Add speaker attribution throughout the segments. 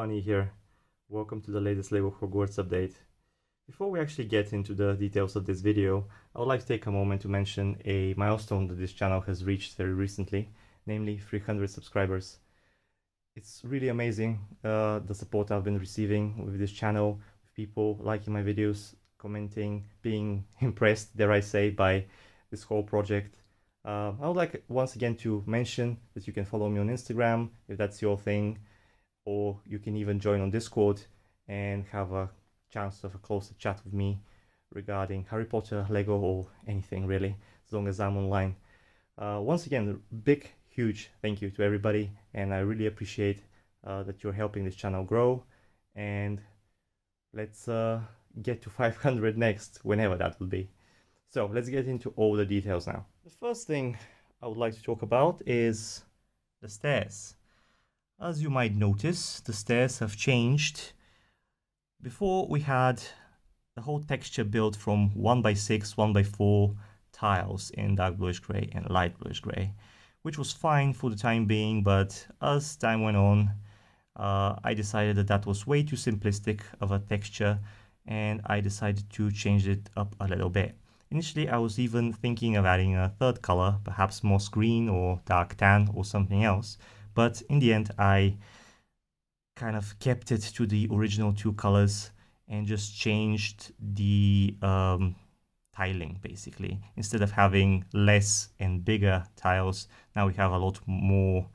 Speaker 1: Barney here. Welcome to the latest Lego Hogwarts update. Before we actually get into the details of this video, I would like to take a moment to mention a milestone that this channel has reached very recently, namely 300 subscribers. It's really amazing the support I've been receiving with this channel, with people liking my videos, commenting, being impressed, dare I say, by this whole project. I would like once again to mention that you can follow me on Instagram if that's your thing, or you can even join on Discord and have a chance to have a closer chat with me regarding Harry Potter, Lego, or anything really, as long as I'm online. Once again, big, huge thank you to everybody, and I really appreciate that you're helping this channel grow. And let's get to 500 next, whenever that will be. So let's get into all the details now. The first thing I would like to talk about is the stairs. As you might notice, the stairs have changed. Before we had the whole texture built from 1x6, 1x4 tiles in dark bluish grey and light bluish grey, which was fine for the time being, but as time went on, I decided that that was way too simplistic of a texture, and I decided to change it up a little bit. Initially, I was even thinking of adding a third color, perhaps moss green or dark tan or something else. But in the end, I kind of kept it to the original two colors and just changed the tiling, basically. Instead of having less and bigger tiles, now we have a lot more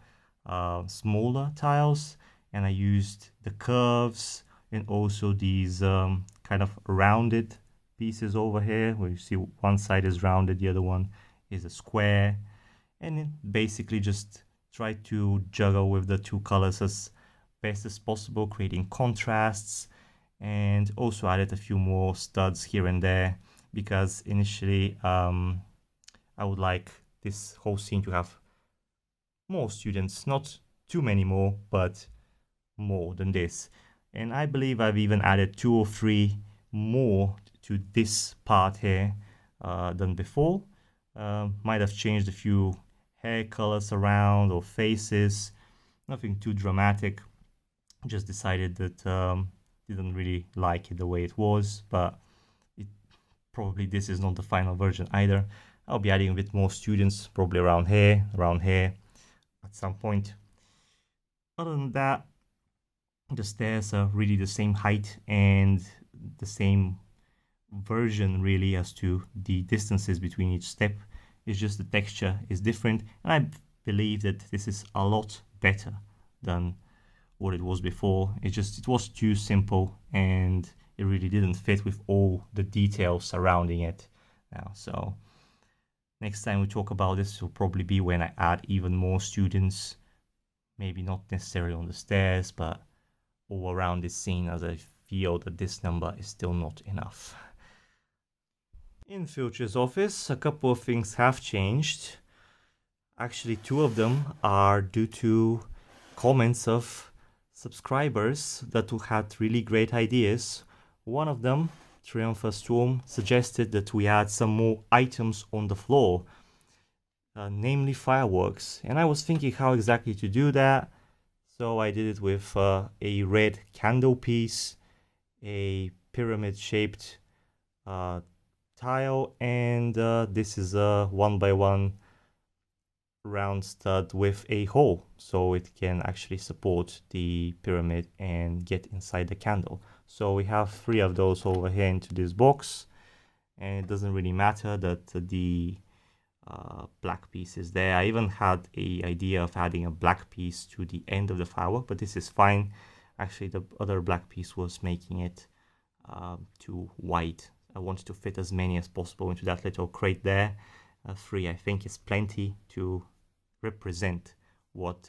Speaker 1: smaller tiles. And I used the curves and also these kind of rounded pieces over here, where you see one side is rounded, the other one is a square. And then basically just try to juggle with the two colors as best as possible, creating contrasts, and also added a few more studs here and there, because initially I would like this whole scene to have more students, not too many more, but more than this. And I believe I've even added 2 or 3 more to this part here than before. Might have changed a few hair colors around or faces, nothing too dramatic. Just decided that didn't really like it the way it was, but probably this is not the final version either. I'll be adding a bit more students, probably around here at some point. Other than that, the stairs are really the same height and the same version really as to the distances between each step. It's just the texture is different, and I believe that this is a lot better than what it was before. It was too simple, and it really didn't fit with all the details surrounding it now. So next time we talk about this will probably be when I add even more students, maybe not necessarily on the stairs, but all around this scene, as I feel that this number is still not enough. In Filch's office, a couple of things have changed. Actually, 2 of them are due to comments of subscribers that had really great ideas. One of them, Triumpha Storm, suggested that we add some more items on the floor, namely fireworks. And I was thinking how exactly to do that. So I did it with a red candle piece, a pyramid-shaped tile, and this is a 1x1 round stud with a hole, so it can actually support the pyramid and get inside the candle. So we have 3 of those over here into this box, and it doesn't really matter that the black piece is there. I even had an idea of adding a black piece to the end of the firework, but this is fine. Actually, the other black piece was making it too white. I wanted to fit as many as possible into that little crate there. 3, I think, is plenty to represent what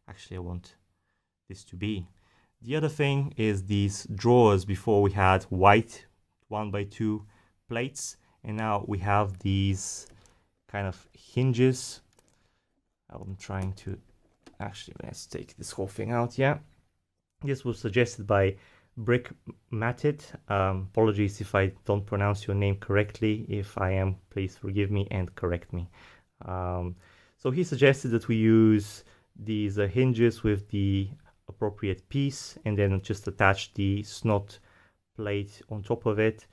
Speaker 1: actually I want this to be. The other thing is these drawers. Before we had white 1x2 plates, and now we have these kind of hinges. I'm trying to actually, let's take this whole thing out. Yeah, this was suggested by Brick Matted. Apologies if I don't pronounce your name correctly. If I am, please forgive me and correct me. So he suggested that we use these hinges with the appropriate piece and then just attach the snot plate on top of it.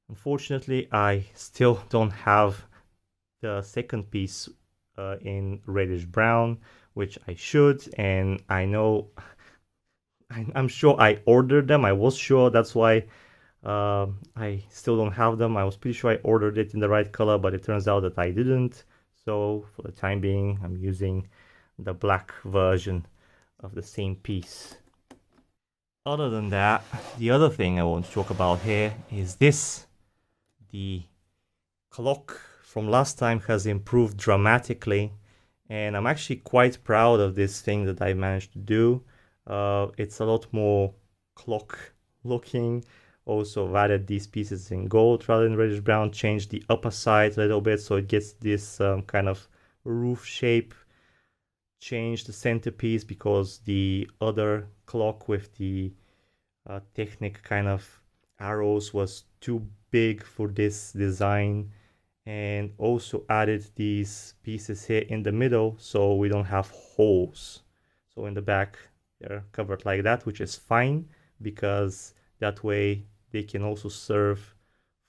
Speaker 1: Unfortunately, I still don't have the second piece in reddish brown, which I should, and I know I'm sure I ordered them. I was sure, that's why I still don't have them. I was pretty sure I ordered it in the right color, but it turns out that I didn't. So for the time being, I'm using the black version of the same piece. Other than that, the other thing I want to talk about here is this. The clock from last time has improved dramatically, and I'm actually quite proud of this thing that I managed to do. It's a lot more clock looking. Also, I've added these pieces in gold rather than reddish brown, changed the upper side a little bit so it gets this kind of roof shape. Changed the centerpiece because the other clock with the Technic kind of arrows was too big for this design, and also added these pieces here in the middle so we don't have holes. So in the back they're covered like that, which is fine because that way they can also serve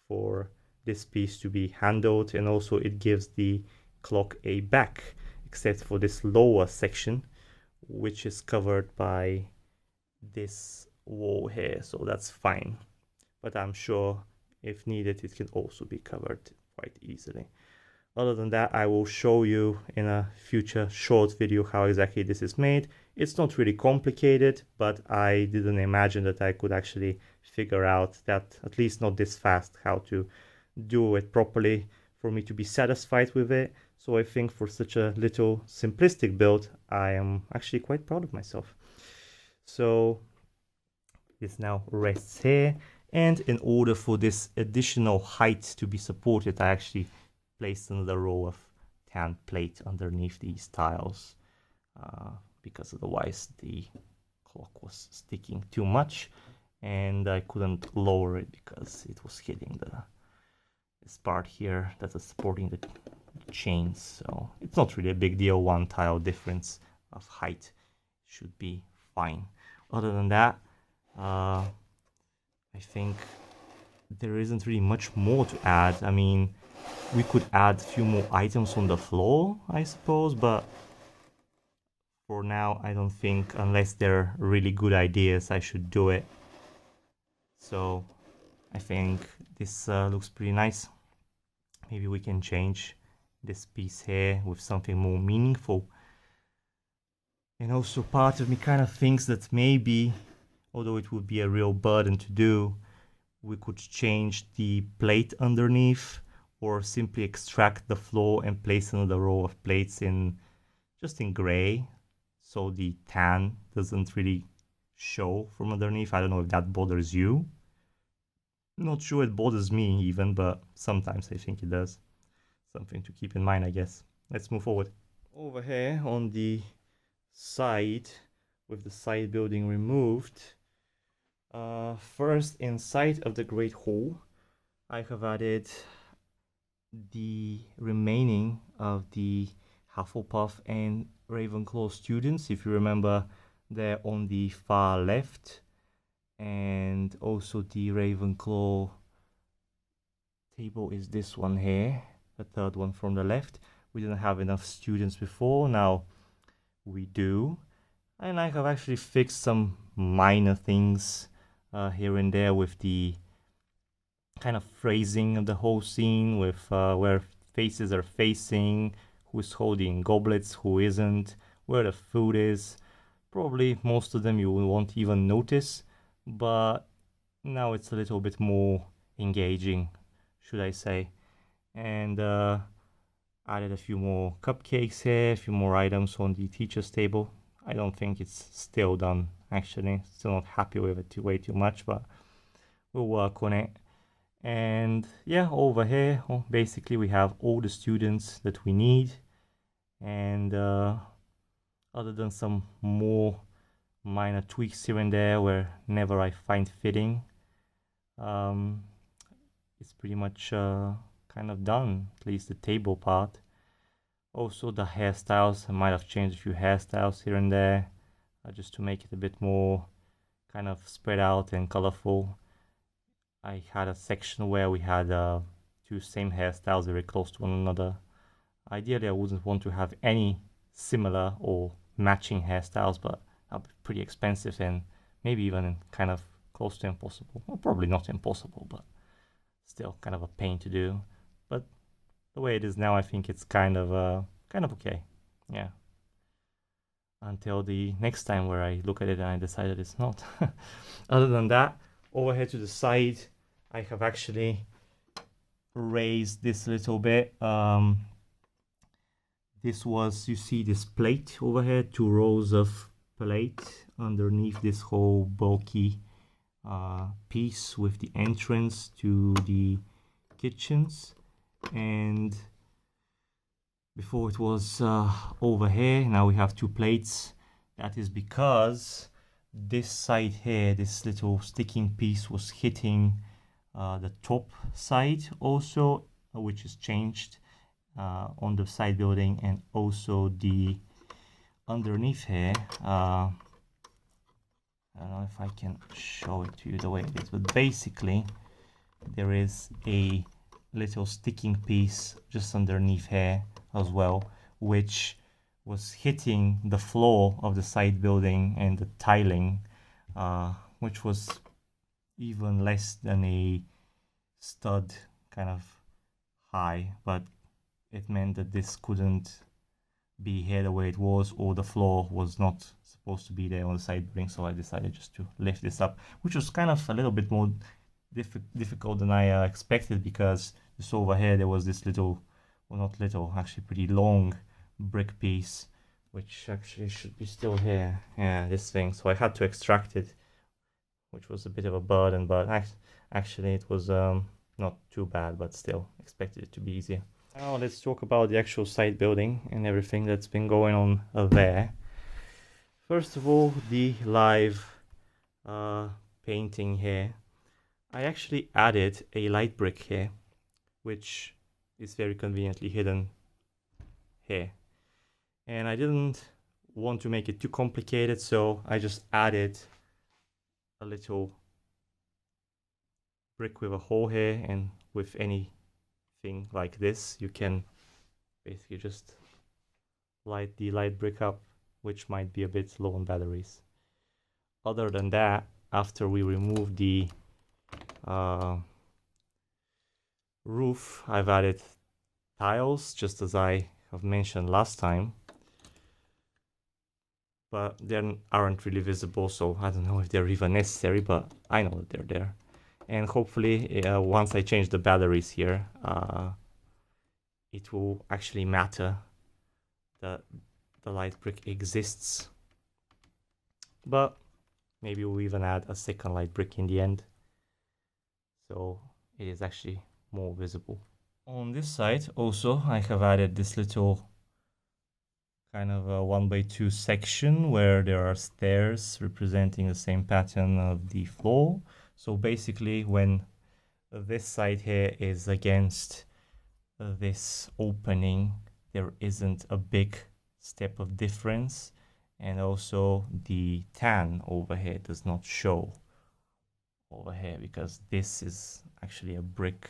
Speaker 1: for this piece to be handled, and also it gives the clock a back, except for this lower section which is covered by this wall here, so that's fine. But I'm sure if needed it can also be covered quite easily. Other than that, I will show you in a future short video how exactly this is made. It's not really complicated, but I didn't imagine that I could actually figure out that, at least not this fast, how to do it properly for me to be satisfied with it. So I think for such a little simplistic build, I am actually quite proud of myself. So this now rests here, and in order for this additional height to be supported, I actually placed another row of tan plate underneath these tiles, because otherwise the clock was sticking too much and I couldn't lower it because it was hitting this part here that is supporting the chains. So it's not really a big deal. One tile difference of height should be fine. Other than that, I think there isn't really much more to add. I mean, we could add a few more items on the floor, I suppose, but for now, I don't think, unless they're really good ideas, I should do it. So I think this looks pretty nice. Maybe we can change this piece here with something more meaningful. And also part of me kind of thinks that maybe, although it would be a real burden to do, we could change the plate underneath, or simply extract the floor and place another row of plates in just in gray, so the tan doesn't really show from underneath. I don't know if that bothers you. Not sure it bothers me even, but sometimes I think it does. Something to keep in mind, I guess. Let's move forward. Over here on the side, with the side building removed, first inside of the Great Hall, I have added the remaining of the Hufflepuff and Ravenclaw students. If you remember, they're on the far left, and also the Ravenclaw table is this one here, the third one from the left. We didn't have enough students before, now we do, and I have actually fixed some minor things here and there with the kind of phrasing of the whole scene, with where faces are facing, who's holding goblets, who isn't, where the food is. Probably most of them you won't even notice, but now it's a little bit more engaging, should I say. And added a few more cupcakes here, a few more items on the teacher's table. I don't think it's still done, actually. Still not happy with it way too much, but we'll work on it. And yeah, over here, basically we have all the students that we need. And other than some more minor tweaks here and there whenever I find fitting, it's pretty much kind of done, at least the table part. Also the hairstyles, I might have changed a few hairstyles here and there. just to make it a bit more kind of spread out and colorful. I had a section where we had two same hairstyles very close to one another. Ideally, I wouldn't want to have any similar or matching hairstyles, but that'd be pretty expensive and maybe even kind of close to impossible. Well, probably not impossible, but still kind of a pain to do. But the way it is now, I think it's kind of okay. Yeah. Until the next time where I look at it and I decided it's not. Other than that, over here to the side, I have actually raised this a little bit. This was, you see this plate over here, 2 rows of plate underneath this whole bulky piece with the entrance to the kitchens. And before it was over here, now we have 2 plates. That is because this side here, this little sticking piece was hitting the top side also, which is changed on the side building, and also the underneath here. I don't know if I can show it to you the way it is, but basically there is a little sticking piece just underneath here as well, which was hitting the floor of the side building and the tiling, which was even less than a stud kind of high, but it meant that this couldn't be here the way it was, or the floor was not supposed to be there on the side building. So I decided just to lift this up, which was kind of a little bit more difficult than I expected, because just over here there was this little, well, not little, actually pretty long brick piece, which actually should be still here. Yeah, this thing. So I had to extract it, which was a bit of a burden, but actually it was not too bad, but still expected it to be easier. Now let's talk about the actual side building and everything that's been going on there. First of all, the live painting here. I actually added a light brick here, which is very conveniently hidden here. And I didn't want to make it too complicated, so I just added a little brick with a hole here, and with anything like this, you can basically just light the light brick up, which might be a bit low on batteries. Other than that, after we remove the roof, I've added tiles, just as I have mentioned last time, but they aren't really visible, so I don't know if they're even necessary, but I know that they're there. And hopefully once I change the batteries here, it will actually matter that the light brick exists. But maybe we'll even add a second light brick in the end, so it is actually more visible. On this side also, I have added this little kind of a 1x2 section where there are stairs representing the same pattern of the floor. So basically, when this side here is against this opening, there isn't a big step of difference, and also the tan over here does not show over here, because this is actually a brick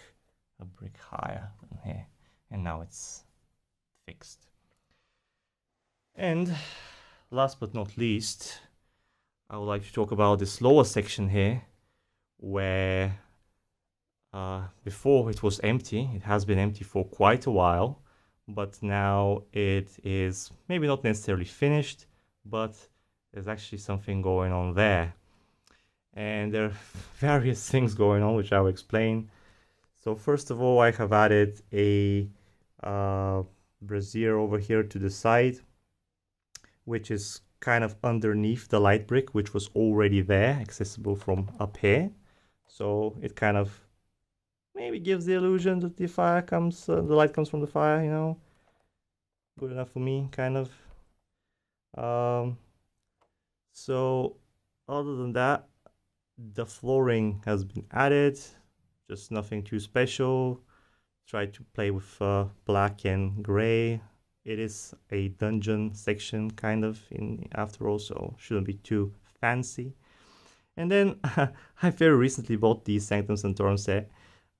Speaker 1: higher than here, and now it's fixed. And last but not least, I would like to talk about this lower section here, where before it was empty. It has been empty for quite a while, but now it is maybe not necessarily finished, but there's actually something going on there. And there are various things going on, which I will explain. So first of all, I have added a brazier over here to the side, which is kind of underneath the light brick, which was already there, accessible from up here. So it kind of maybe gives the illusion that the fire comes, the light comes from the fire, you know. Good enough for me, kind of. So other than that, the flooring has been added, just nothing too special. Try to play with black and gray it is a dungeon section kind of in after all, so shouldn't be too fancy. And then I very recently bought the Sanctum Sanctorum set,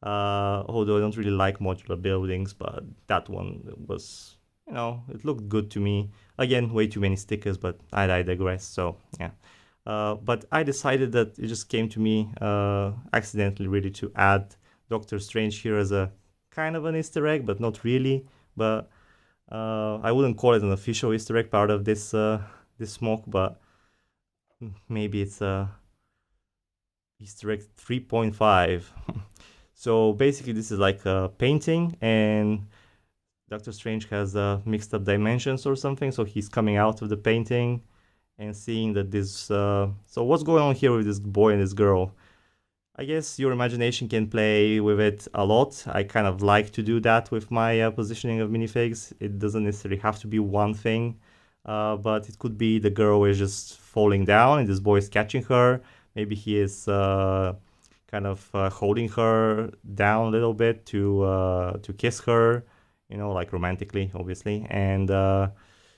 Speaker 1: although I don't really like modular buildings, but that one was, it looked good to me. Again, way too many stickers, but I digress, so yeah. But I decided that it just came to me accidentally really to add Doctor Strange here as a kind of an Easter egg, but not really. But I wouldn't call it an official Easter egg part of this MOC, but maybe it's a Easter egg 3.5. So basically this is like a painting, and Doctor Strange has mixed up dimensions or something, so he's coming out of the painting and seeing that this... so what's going on here with this boy and this girl? I guess your imagination can play with it a lot. I kind of like to do that with my positioning of minifigs. It doesn't necessarily have to be one thing, but it could be the girl is just falling down and this boy is catching her. Maybe he is kind of holding her down a little bit to kiss her, like romantically, obviously, and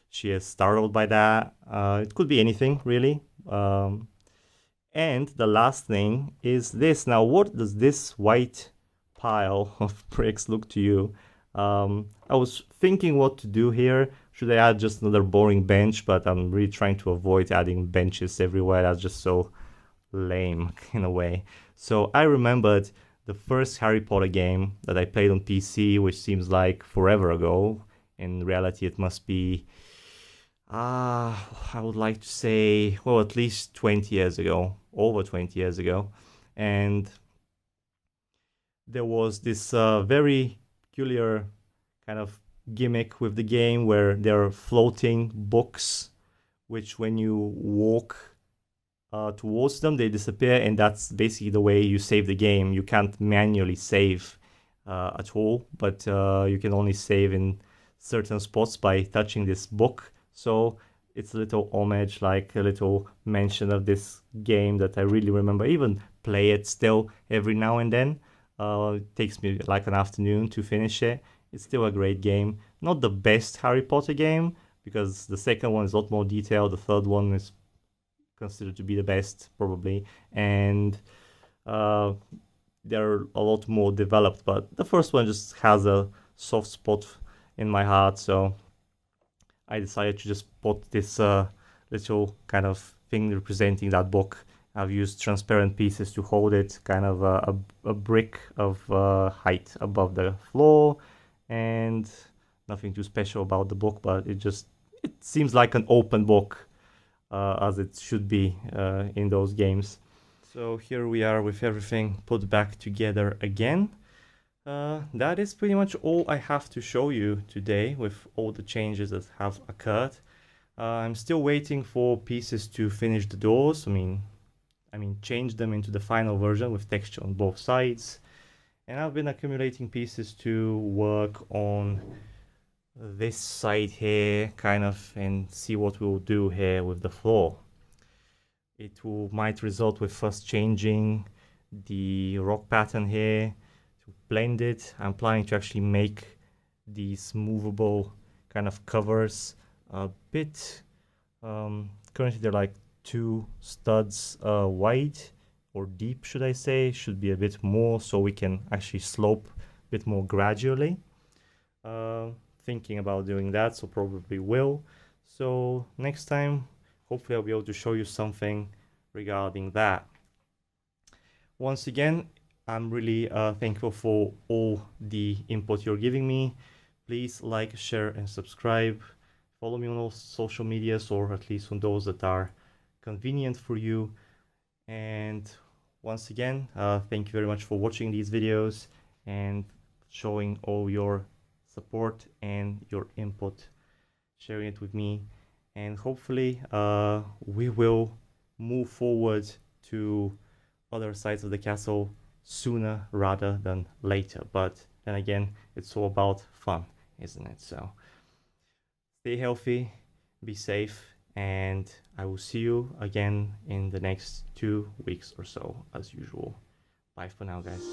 Speaker 1: she is startled by that. It could be anything, really. And the last thing is this. Now, what does this white pile of bricks look to you? I was thinking what to do here. Should I add just another boring bench? But I'm really trying to avoid adding benches everywhere. That's just so lame in a way. So I remembered the first Harry Potter game that I played on PC, which seems like forever ago. In reality, it must be, I would like to say, well, at least 20 years ago, over 20 years ago. And there was this very peculiar kind of gimmick with the game where there are floating books, which when you walk towards them, they disappear, and that's basically the way you save the game. You can't manually save at all, but you can only save in certain spots by touching this book. So it's a little homage, like a little mention of this game that I really remember. I even play it still every now and then. It takes me like an afternoon to finish it. It's still a great game. Not the best Harry Potter game, because the second one is a lot more detailed. The third one is considered to be the best, probably. And they're a lot more developed, but the first one just has a soft spot in my heart, so I decided to just put this little kind of thing representing that book. I've used transparent pieces to hold it, kind of a brick of height above the floor, and nothing too special about the book, but it seems like an open book, as it should be in those games. So here we are with everything put back together again. That is pretty much all I have to show you today with all the changes that have occurred. I'm still waiting for pieces to finish the doors. I mean, change them into the final version with texture on both sides. And I've been accumulating pieces to work on this side here, kind of, and see what we'll do here with the floor. It might result with first changing the rock pattern here to blend it. I'm planning to actually make these movable kind of covers a bit. Currently they're like 2 studs wide, or deep should I say. Should be a bit more, so we can actually slope a bit more gradually. Thinking about doing that, so probably will. So next time, hopefully I'll be able to show you something regarding that. Once again, I'm really thankful for all the input you're giving me. Please like, share, and subscribe. Follow me on all social medias, or at least on those that are convenient for you. And once again, thank you very much for watching these videos and showing all your support and your input, sharing it with me, and hopefully we will move forward to other sides of the castle sooner rather than later. But then again, it's all about fun, isn't it? So stay healthy, be safe, and I will see you again in the next 2 weeks or so, as usual. Bye for now, guys.